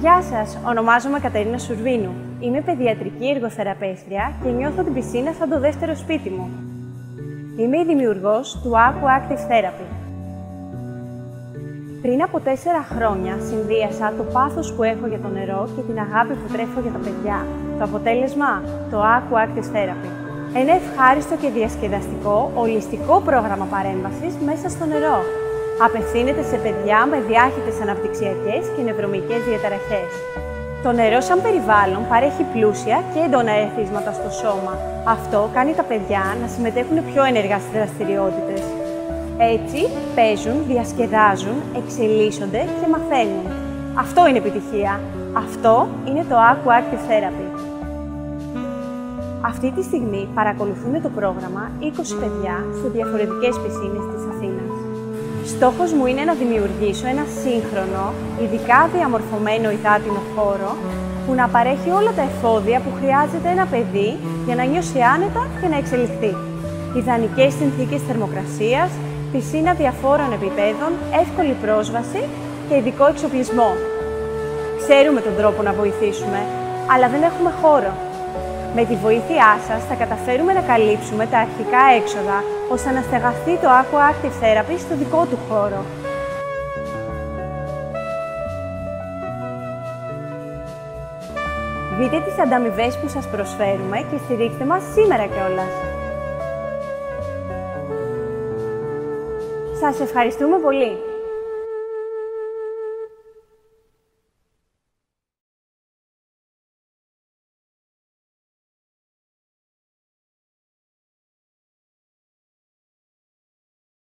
Γεια σας, ονομάζομαι Κατερίνα Σουρβίνου. Είμαι παιδιατρική εργοθεραπεύτρια και νιώθω την πισίνα σαν το δεύτερο σπίτι μου. Είμαι η δημιουργός του Aqua Active Therapy. Πριν από 4 χρόνια συνδύασα το πάθος που έχω για το νερό και την αγάπη που τρέφω για τα παιδιά. Το αποτέλεσμα, το Aqua Active Therapy. Ένα ευχάριστο και διασκεδαστικό, ολιστικό πρόγραμμα παρέμβασης μέσα στο νερό. Απευθύνεται σε παιδιά με διάχυτες αναπτυξιακές και νευρομυϊκές διαταραχές. Το νερό σαν περιβάλλον παρέχει πλούσια και έντονα ερεθίσματα στο σώμα. Αυτό κάνει τα παιδιά να συμμετέχουν πιο ενεργά στις δραστηριότητες. Έτσι, παίζουν, διασκεδάζουν, εξελίσσονται και μαθαίνουν. Αυτό είναι επιτυχία. Αυτό είναι το Aqua Active Therapy. Αυτή τη στιγμή παρακολουθούν το πρόγραμμα 20 παιδιά σε διαφορετικές πισίνες της Αθήνας. Στόχος μου είναι να δημιουργήσω ένα σύγχρονο, ειδικά διαμορφωμένο υδάτινο χώρο που να παρέχει όλα τα εφόδια που χρειάζεται ένα παιδί για να νιώσει άνετα και να εξελιχθεί. Ιδανικές συνθήκες θερμοκρασίας, πισίνα διαφόρων επιπέδων, εύκολη πρόσβαση και ειδικό εξοπλισμό. Ξέρουμε τον τρόπο να βοηθήσουμε, αλλά δεν έχουμε χώρο. Με τη βοήθειά σας θα καταφέρουμε να καλύψουμε τα αρχικά έξοδα, ώστε να στεγαστεί το Aqua Active Therapy στο δικό του χώρο. Δείτε τις ανταμοιβές που σας προσφέρουμε και στηρίξτε μας σήμερα κιόλας. Σας ευχαριστούμε πολύ!